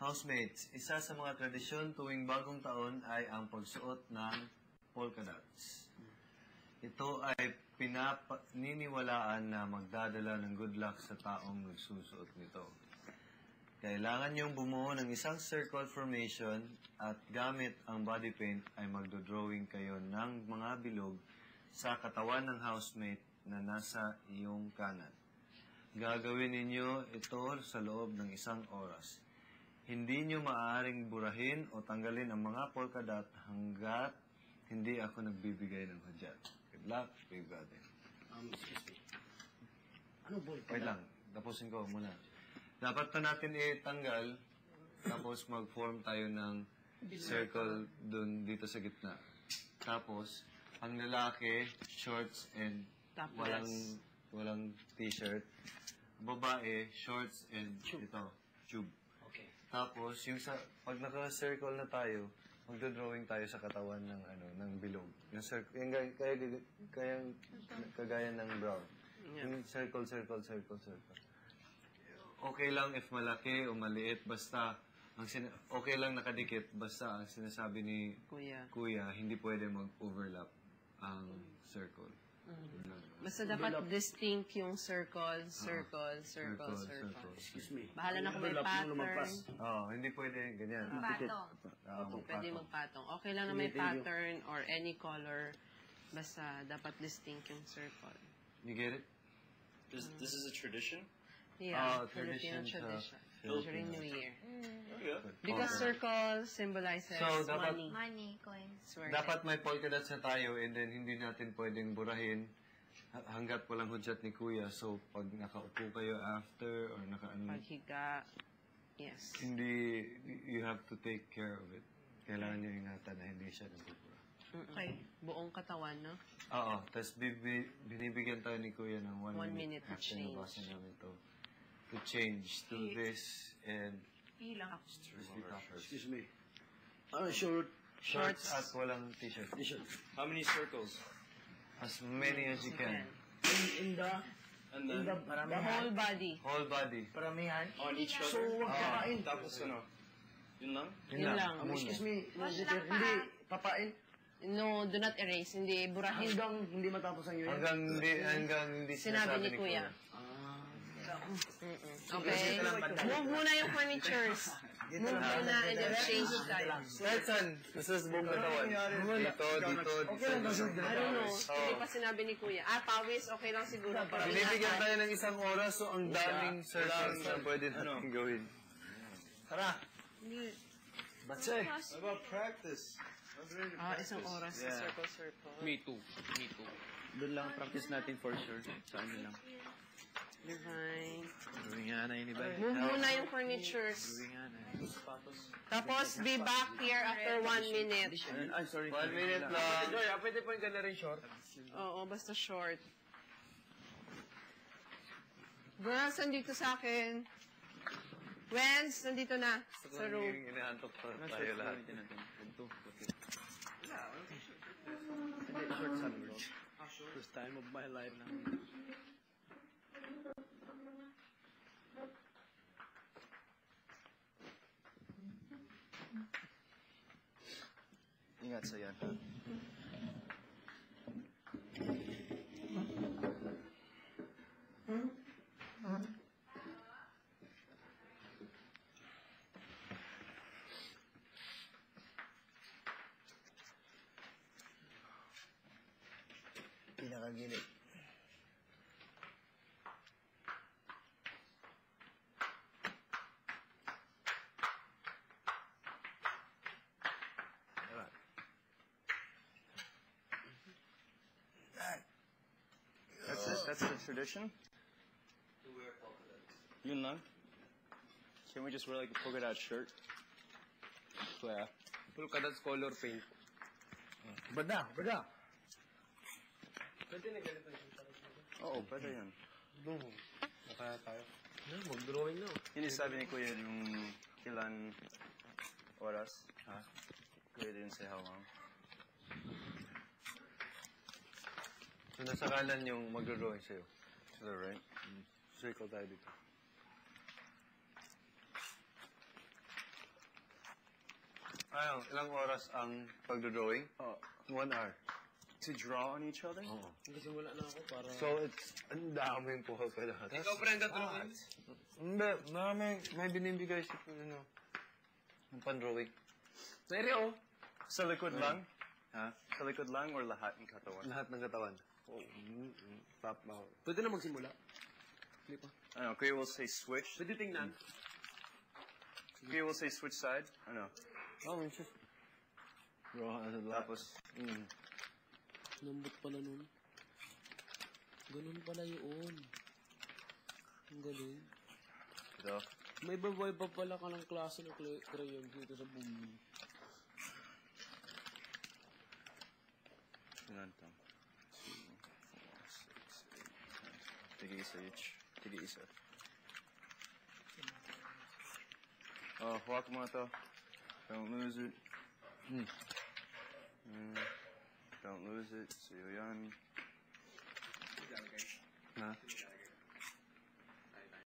Housemates, isa sa mga tradisyon tuwing bagong taon ay ang pagsuot ng polka dots. Ito ay pinaniniwalaan na magdadala ng good luck sa taong nagsusuot nito. Kailangan niyong bumuo ng isang circle formation at gamit ang body paint ay magdodrawing kayo ng mga bilog sa katawan ng housemate na nasa iyong kanan. Gagawin ninyo ito sa loob ng 1 oras. Hindi nyo maaaring burahin o tanggalin ang mga polka dot hanggat hindi ako nagbibigay ng hudyat. Good luck, Big Brother. Excuse me. Ano polka dot? Wait lang, tapusin ko muna. Dapat pa natin itanggal, tapos mag-form tayo ng circle dun dito sa gitna. Tapos, ang lalaki, shorts and walang t-shirt. Babae, shorts and ito, tube. Okay. Tapos, pag naka-circle na tayo, magdodrawing tayo sa katawan ng bilog. Yung circle, kagaya ng brown. Yung circle. Okay lang if malaki o maliit, basta okay lang nakadikit, basta ang sinasabi ni Kuya, hindi pwede mag-overlap ang circle. Basta dapat distinct yung circle. Excuse me. Bahala na kung may pattern. Hindi pwede ganyan. Patong. Pwede magpatong. Okay lang na may pattern or any color. Basta dapat distinct yung circle. You get it? This is a tradition? Yeah, Filipino tradition. During New Year. Because circle symbolizes money. Money, coins. Dapat may polka dots na tayo and then hindi natin pwedeng burahin hanggat walang hudyat ni Kuya. So, pag nakaupo kayo after or paghiga, yes. Hindi, you have to take care of it. Kailangan niyo ingatan na hindi siya nagpupura. Okay. Buong katawan, no? Oo. Tapos binibigyan tayo ni Kuya ng 1 minute to after change. nabasa namin to change to this and Excuse me. shorts at walang t-shirt. How many circles? As many as you can. In the Whole body. Whole body. paramihan. On each So, other? wag papain. Tapos ano? Yun lang? Yun lang. Excuse me. Hindi papain. No, do not erase. Hindi, burahin. Hanggang hindi matapos ang yun. Hanggang hindi Sinabi ni Kuya. Okay. Move muna yung furnitures. Move muna and then change tayo. Saan? Nasa buong katawan. Dito. I don't know. Hindi pa sinabi ni Kuya. Pawis, okay lang siguro. Binibigyan tayo ng 1 oras, so ang daming circles na pwede natin gawin. Tara. Batse. What about practice? 1 oras sa circle. Me too. Doon lang practice natin for sure. Sa ano lang. Divine. Gawin nga na yun, iba. Move muna yung furnitures. Gawin nga na. Tapos, be back here after 1 minute. Ay, sorry. 1 minute lang. Joy, pwede po yung ganda rin short. Oo, basta short. Girls, nandito sa akin. Wens, nandito na sa room. Inaantok tayo lahat. Short sandwich. First time of my life na. Ingat sa yan, ha? Pinakagilid. That's the tradition? To wear polka dots. Yun lang? Can we just wear like a polka dot shirt? Yeah. Polka dots color paint. Bada. Oo, pwede yun. Nakaya tayo. Mag-drawing na. Yun yung sabi ni Kuya yung ilan oras. Ha? Kuya didn't say how long. So, nasa kanan yung mag-drawing sa'yo. To the right? Circle tayo dito. ilang oras ang pagdodrawing? 1 hour. To draw on each other? Oo. Nagsimula na ako para... So, it's, ang daming polka dots. Ikaw, Brenda, tulungan. Hindi, may binibigay si ano, ng pan-drawing. Seryo? Sa likod lang? Ha? Sa likod lang or lahat ng katawan? Lahat ng katawan. Top out. Pwede na magsimula. Hindi pa. Ano, Kuya will say switch. Pwede tingnan. Kuya will say switch side. Ano? Oh, it's just... Bro, ano lang. Tapos, Lambot pala nun. Ganun pala yun. Ang galing. ito. May babay pa pala ka ng klase ng crayon dito sa bumi. Ilan to? 2, 4, 6, 8, 9. Tige-isa each. Tige-isa. Oh, hawak mo ito. Don't lose it. Don't lose it. So yan. Ha?